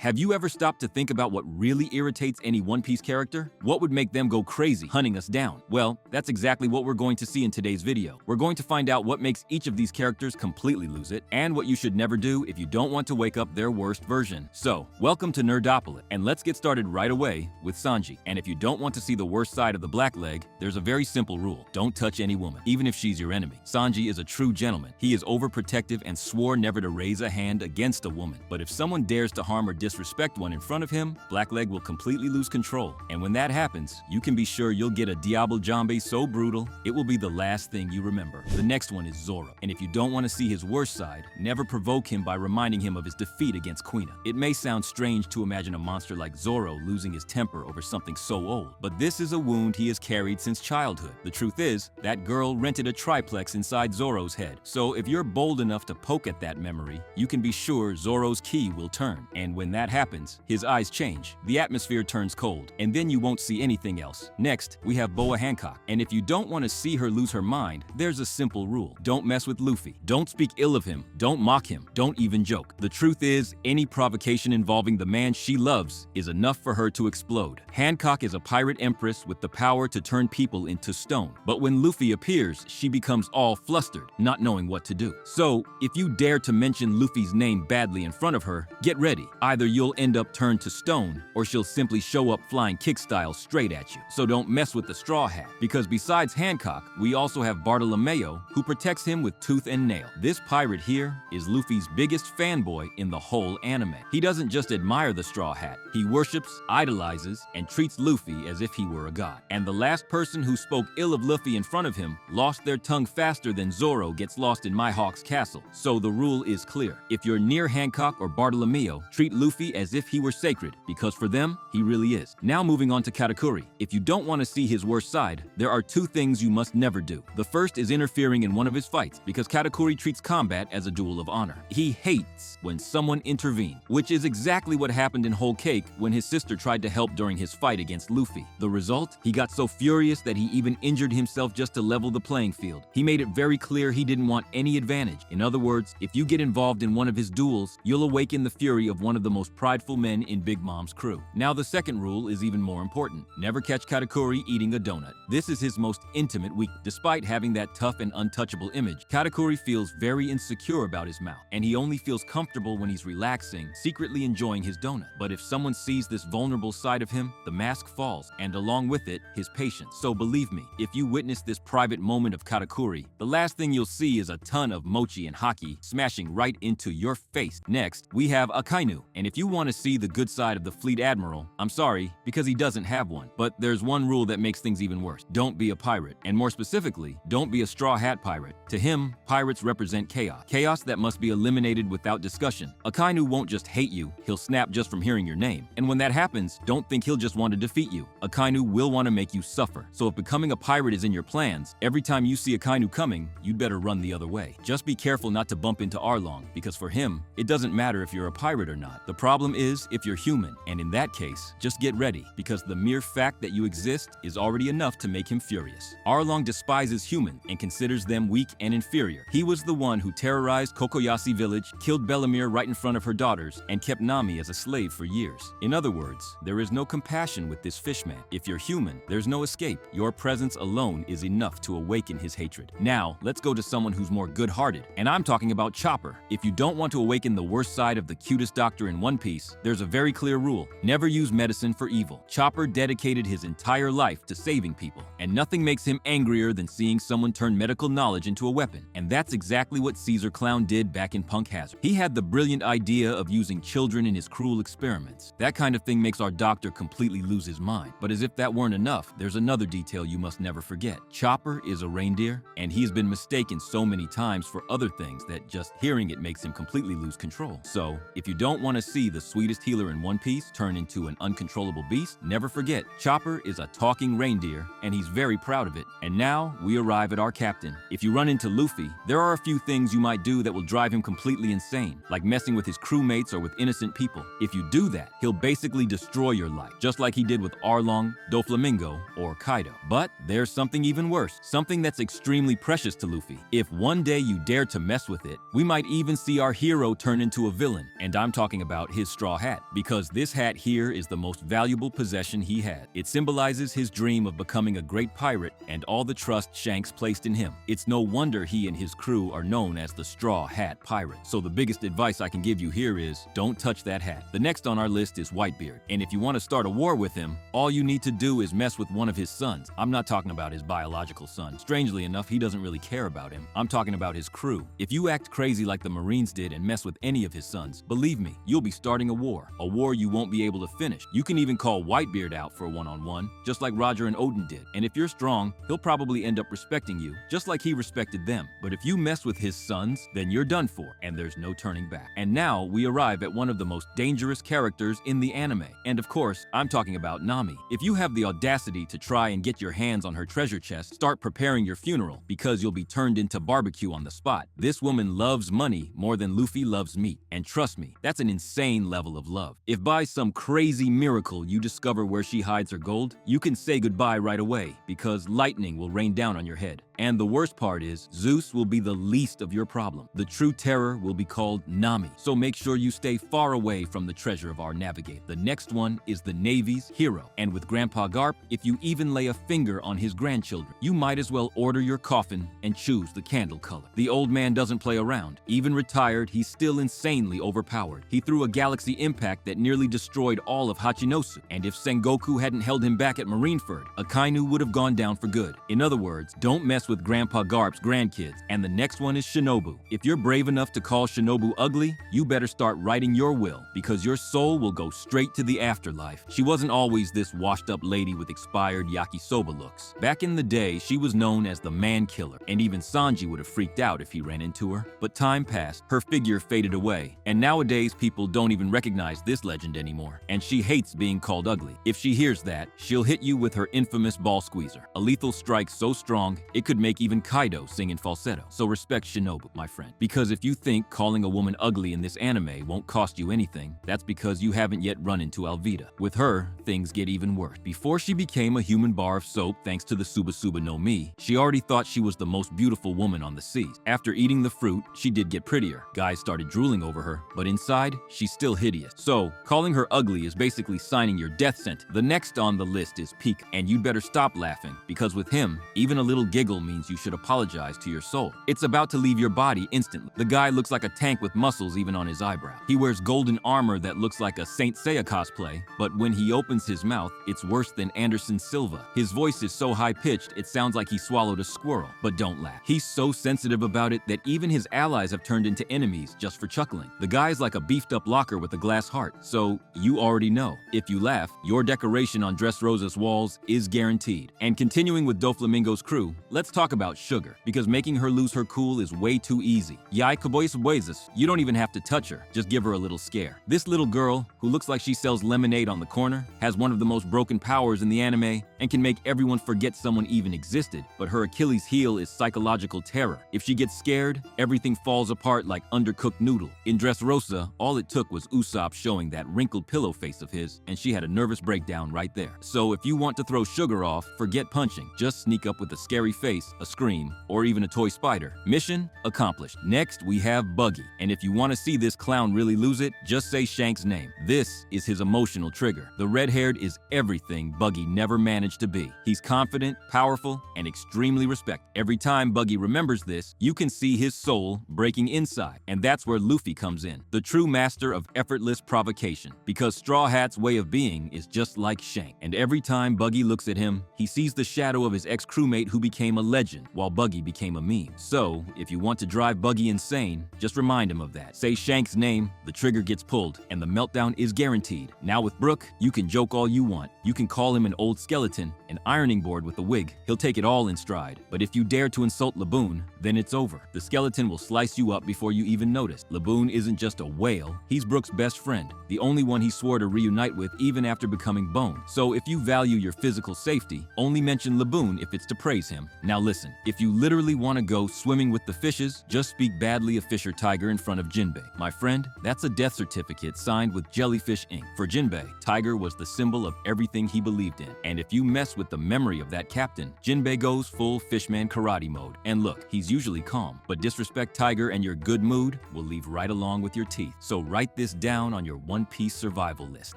Have you ever stopped to think about what really irritates any One Piece character? What would make them go crazy, hunting us down? Well, that's exactly what we're going to see in today's video. We're going to find out what makes each of these characters completely lose it, and what you should never do if you don't want to wake up their worst version. So, welcome to Nerdopolis, and let's get started right away with Sanji. And if you don't want to see the worst side of the black leg, there's a very simple rule. Don't touch any woman, even if she's your enemy. Sanji is a true gentleman. He is overprotective and swore never to raise a hand against a woman. But if someone dares to harm or disrespect one in front of him, Blackleg will completely lose control. And when that happens, you can be sure you'll get a Diable Jambe so brutal, it will be the last thing you remember. The next one is Zoro. And if you don't want to see his worst side, never provoke him by reminding him of his defeat against Quina. It may sound strange to imagine a monster like Zoro losing his temper over something so old, but this is a wound he has carried since childhood. The truth is, that girl rented a triplex inside Zoro's head. So if you're bold enough to poke at that memory, you can be sure Zoro's key will turn. And when that happens, his eyes change, the atmosphere turns cold, and then you won't see anything else. Next, we have Boa Hancock. And if you don't want to see her lose her mind, there's a simple rule. Don't mess with Luffy. Don't speak ill of him. Don't mock him. Don't even joke. The truth is, any provocation involving the man she loves is enough for her to explode. Hancock is a pirate empress with the power to turn people into stone. But when Luffy appears, she becomes all flustered, not knowing what to do. So, if you dare to mention Luffy's name badly in front of her, get ready. Either you'll end up turned to stone, or she'll simply show up flying kick style straight at you. So don't mess with the Straw Hat, because besides Hancock, we also have Bartolomeo, who protects him with tooth and nail. This pirate here is Luffy's biggest fanboy in the whole anime. He doesn't just admire the Straw Hat, he worships, idolizes, and treats Luffy as if he were a god. And the last person who spoke ill of Luffy in front of him lost their tongue faster than Zoro gets lost in Mihawk's castle. So the rule is clear. If you're near Hancock or Bartolomeo, treat Luffy as if he were sacred, because for them, he really is. Now moving on to Katakuri. If you don't want to see his worst side, there are two things you must never do. The first is interfering in one of his fights, because Katakuri treats combat as a duel of honor. He hates when someone intervenes, which is exactly what happened in Whole Cake when his sister tried to help during his fight against Luffy. The result? He got so furious that he even injured himself just to level the playing field. He made it very clear he didn't want any advantage. In other words, if you get involved in one of his duels, you'll awaken the fury of one of the most prideful men in Big Mom's crew. Now the second rule is even more important. Never catch Katakuri eating a donut. This is his most intimate weakness. Despite having that tough and untouchable image, Katakuri feels very insecure about his mouth, and he only feels comfortable when he's relaxing, secretly enjoying his donut. But if someone sees this vulnerable side of him, the mask falls, and along with it, his patience. So believe me, if you witness this private moment of Katakuri, the last thing you'll see is a ton of mochi and haki smashing right into your face. Next, we have Akainu, and if you want to see the good side of the Fleet Admiral, I'm sorry, because he doesn't have one. But there's one rule that makes things even worse. Don't be a pirate, and more specifically, don't be a Straw Hat pirate. To him, pirates represent chaos. Chaos that must be eliminated without discussion. Akainu won't just hate you, he'll snap just from hearing your name. And when that happens, don't think he'll just want to defeat you. Akainu will want to make you suffer. So if becoming a pirate is in your plans, every time you see Akainu coming, you'd better run the other way. Just be careful not to bump into Arlong, because for him, it doesn't matter if you're a pirate or not. The problem is if you're human, and in that case, just get ready, because the mere fact that you exist is already enough to make him furious. Arlong despises humans and considers them weak and inferior. He was the one who terrorized Kokoyasi village, killed Bellamere right in front of her daughters, and kept Nami as a slave for years. In other words, there is no compassion with this fishman. If you're human, there's no escape. Your presence alone is enough to awaken his hatred. Now, let's go to someone who's more good-hearted, and I'm talking about Chopper. If you don't want to awaken the worst side of the cutest doctor in One Piece, there's a very clear rule. Never use medicine for evil. Chopper dedicated his entire life to saving people, and nothing makes him angrier than seeing someone turn medical knowledge into a weapon. And that's exactly what Caesar Clown did back in Punk Hazard. He had the brilliant idea of using children in his cruel experiments. That kind of thing makes our doctor completely lose his mind. But as if that weren't enough, there's another detail you must never forget. Chopper is a reindeer, and he's been mistaken so many times for other things that just hearing it makes him completely lose control. So, if you don't want to see the sweetest healer in One Piece turn into an uncontrollable beast, never forget, Chopper is a talking reindeer, and he's very proud of it. And now, we arrive at our captain. If you run into Luffy, there are a few things you might do that will drive him completely insane, like messing with his crewmates or with innocent people. If you do that, he'll basically destroy your life, just like he did with Arlong, Doflamingo, or Kaido. But there's something even worse, something that's extremely precious to Luffy. If one day you dare to mess with it, we might even see our hero turn into a villain, and I'm talking about about his straw hat, because this hat here is the most valuable possession he had. It symbolizes his dream of becoming a great pirate and all the trust Shanks placed in him. It's no wonder he and his crew are known as the Straw Hat Pirates. So the biggest advice I can give you here is, don't touch that hat. The next on our list is Whitebeard, and if you want to start a war with him, all you need to do is mess with one of his sons. I'm not talking about his biological son. Strangely enough, he doesn't really care about him. I'm talking about his crew. If you act crazy like the Marines did and mess with any of his sons, believe me, you'll be starting a war you won't be able to finish. You can even call Whitebeard out for a one-on-one, just like Roger and Odin did. And if you're strong, he'll probably end up respecting you, just like he respected them. But if you mess with his sons, then you're done for, and there's no turning back. And now we arrive at one of the most dangerous characters in the anime. And of course, I'm talking about Nami. If you have the audacity to try and get your hands on her treasure chest, start preparing your funeral, because you'll be turned into barbecue on the spot. This woman loves money more than Luffy loves meat. And trust me, that's an insane level of love. If by some crazy miracle you discover where she hides her gold, you can say goodbye right away, because lightning will rain down on your head. And the worst part is, Zeus will be the least of your problem. The true terror will be called Nami. So make sure you stay far away from the treasure of our navigator. The next one is the Navy's hero. And with Grandpa Garp, if you even lay a finger on his grandchildren, you might as well order your coffin and choose the candle color. The old man doesn't play around. Even retired, he's still insanely overpowered. He threw a galaxy impact that nearly destroyed all of Hachinosu. And if Sengoku hadn't held him back at Marineford, Akainu would have gone down for good. In other words, don't mess with Grandpa Garp's grandkids. And the next one is Shinobu. If you're brave enough to call Shinobu ugly, you better start writing your will, because your soul will go straight to the afterlife. She wasn't always this washed-up lady with expired yakisoba looks. Back in the day, she was known as the man killer, and even Sanji would have freaked out if he ran into her. But time passed, her figure faded away, and nowadays people don't even recognize this legend anymore. And she hates being called ugly. If she hears that, she'll hit you with her infamous ball squeezer, a lethal strike so strong it could make even Kaido sing in falsetto. So respect Shinobu, my friend. Because if you think calling a woman ugly in this anime won't cost you anything, that's because you haven't yet run into Alvida. With her, things get even worse. Before she became a human bar of soap thanks to the Suba Suba no Mi, she already thought she was the most beautiful woman on the seas. After eating the fruit, she did get prettier. Guys started drooling over her, but inside, she's still hideous. So, calling her ugly is basically signing your death sentence. The next on the list is Pika, and you'd better stop laughing, because with him, even a little giggle means you should apologize to your soul. It's about to leave your body instantly. The guy looks like a tank with muscles even on his eyebrow. He wears golden armor that looks like a Saint Seiya cosplay, but when he opens his mouth, it's worse than Anderson Silva. His voice is so high-pitched, it sounds like he swallowed a squirrel. But don't laugh. He's so sensitive about it that even his allies have turned into enemies just for chuckling. The guy's like a beefed-up locker with a glass heart, so you already know. If you laugh, your decoration on Dressrosa's walls is guaranteed. And continuing with Doflamingo's crew, let's talk about Sugar, because making her lose her cool is way too easy. Yai Kaboysabuezas, you don't even have to touch her, just give her a little scare. This little girl, who looks like she sells lemonade on the corner, has one of the most broken powers in the anime, and can make everyone forget someone even existed, but her Achilles heel is psychological terror. If she gets scared, everything falls apart like undercooked noodle. In Dressrosa, all it took was Usopp showing that wrinkled pillow face of his, and she had a nervous breakdown right there. So if you want to throw Sugar off, forget punching. Just sneak up with a scary face, a scream, or even a toy spider. Mission accomplished. Next, we have Buggy. And if you want to see this clown really lose it, just say Shank's name. This is his emotional trigger. The red-haired is everything Buggy never managed to be. He's confident, powerful, and extremely respected. Every time Buggy remembers this, you can see his soul breaking inside. And that's where Luffy comes in, the true master of effortless provocation. Because Straw Hat's way of being is just like Shank. And every time Buggy looks at him, he sees the shadow of his ex-crewmate who became a legend, while Buggy became a meme. So, if you want to drive Buggy insane, just remind him of that. Say Shank's name, the trigger gets pulled, and the meltdown is guaranteed. Now with Brook, you can joke all you want. You can call him an old skeleton, an ironing board with a wig. He'll take it all in stride. But if you dare to insult Laboon, then it's over. The skeleton will slice you up before you even notice. Laboon isn't just a whale, he's Brook's best friend, the only one he swore to reunite with even after becoming bone. So if you value your physical safety, only mention Laboon if it's to praise him. Now listen, if you literally want to go swimming with the fishes, just speak badly of Fisher Tiger in front of Jinbei. My friend, that's a death certificate signed with Jellyfish Ink. For Jinbei, Tiger was the symbol of everything he believed in. And if you mess with the memory of that captain, Jinbei goes full fishman karate mode. And look, he's usually calm, but disrespect Tiger and your good mood will leave right along with your teeth. So write this down on your One Piece survival list.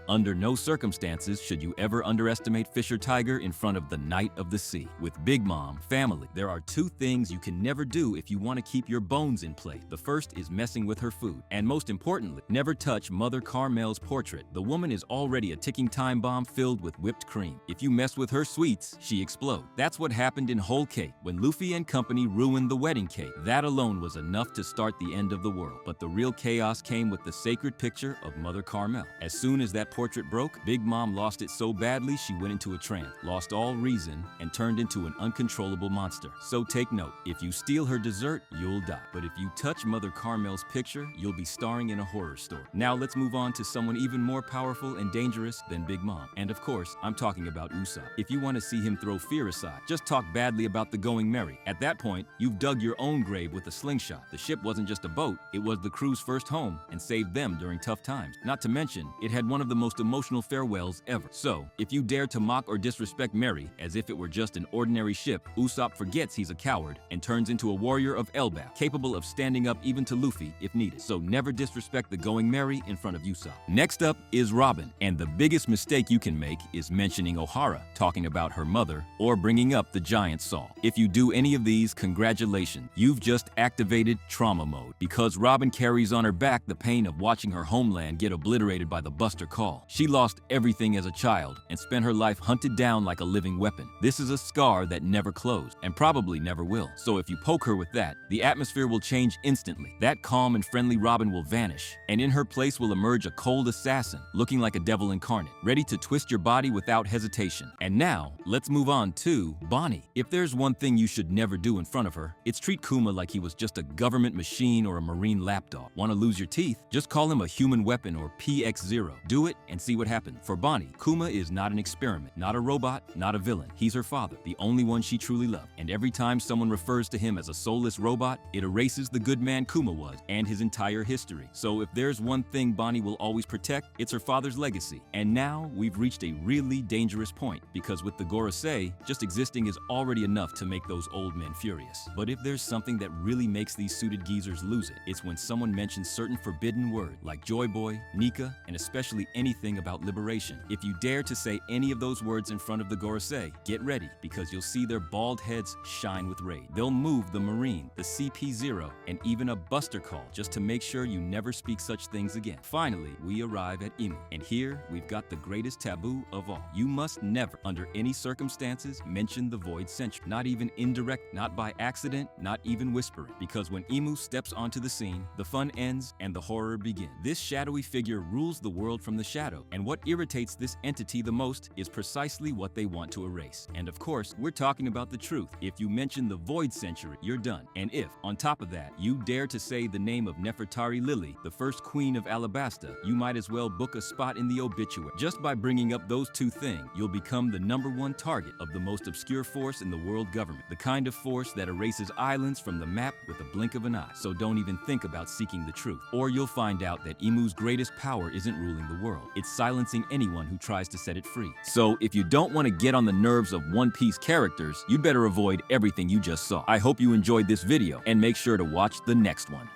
Under no circumstances should you ever underestimate Fisher Tiger in front of the Knight of the Sea. With Big Mom, family, there are two things you can never do if you want to keep your bones in place. The first is messing with her food. And most importantly, never touch Mother Carmel's portrait. The woman is already a ticking time bomb filled with whipped cream. If you mess with her sweets, she explodes. That's what happened in Whole Cake when Luffy and company ruined the wedding cake. That alone was enough to start the end of the world. But the real chaos came with the sacred picture of Mother Carmel. As soon as that portrait broke, Big Mom lost it so badly she went into a trance, lost all reason, and turned into an uncontrollable monster. So take note, if you steal her dessert, you'll die. But if you touch Mother Carmel's picture, you'll be starring in a horror story. Now let's move on to someone even more powerful and dangerous than Big Mom. And of course, I'm talking about Usopp. If you want to see him throw fear aside, just talk badly about the Going Merry. At that point, you've dug your own grave with a slingshot. The ship wasn't just a boat, it was the crew's first home and saved them during tough times. Not to mention, it had one of the most emotional farewells ever. So, if you dare to mock or disrespect Merry as if it were just an ordinary ship, Usopp forgets he's a coward and turns into a warrior of Elbaf, capable of standing up even to Luffy if needed. So never disrespect the Going Merry in front of Usopp. Next up is Robin, and the biggest mistake you can make is mentioning Ohara, talking about her mother, or bringing up the giant Saw. If you do any of these, congratulations, you've just activated trauma mode, because Robin carries on her back the pain of watching her homeland get obliterated by the Buster Call. She lost everything as a child and spent her life hunted down like a living weapon. This is a scar that never closed, and probably never will. So if you poke her with that, the atmosphere will change instantly. That calm and friendly Robin will vanish, and in her place will emerge a cold assassin, looking like a devil incarnate, ready to twist your body without hesitation. And now, let's move on to Bonnie. If there's one thing you should never do in front of her, it's treat Kuma like he was just a government machine or a marine lapdog. Want to lose your teeth? Just call him a human weapon or PX0. Do it and see what happens. For Bonnie, Kuma is not an experiment, not a robot, not a villain. He's her father, the only one she truly loved. And every time someone refers to him as a soulless robot, it erases the good man Kuma was and his entire history. So if there's one thing Bonnie will always protect, it's her father's legacy. And now we've reached a really dangerous point, because with the Gorosei, just existing is already enough to make those old men furious. But if there's something that really makes these suited geezers lose it, it's when someone mentions certain forbidden words like Joy Boy, Nika, and especially anything about liberation. If you dare to say any of those words in front of the Gorosei, get ready, because you'll see their bald heads shine with rage. They'll move the Marine, the CP0, and even a Buster Call just to make sure you never speak such things again. Finally, we arrive at Imu, and here we've got the greatest taboo of all. You must never, under any circumstances, mention the Void Sentry. Not even indirect, not by accident, not even whispering. Because when Imu steps onto the scene, the fun ends and the horror begins. This shadowy figure rules the world from the shadow, and what irritates this entity the most is precisely what they want to erase. And of course, we're talking about the truth. If you mention the Void Century, you're done. And if, on top of that, you dare to say the name of Nefertari Lily, the first queen of Alabasta, you might as well book a spot in the obituary. Just by bringing up those two things, you'll become the #1 target of the most obscure force in the world government, the kind of force that erases islands from the map with a blink of an eye. So don't even think about seeking the truth, or you'll find out that Imu's greatest power isn't ruling the world, it's silencing anyone who tries to set it free. So if you don't want to get on the nerves of One Piece characters, you'd better avoid everything you just saw. I hope you enjoyed this video, and make sure to watch the next one.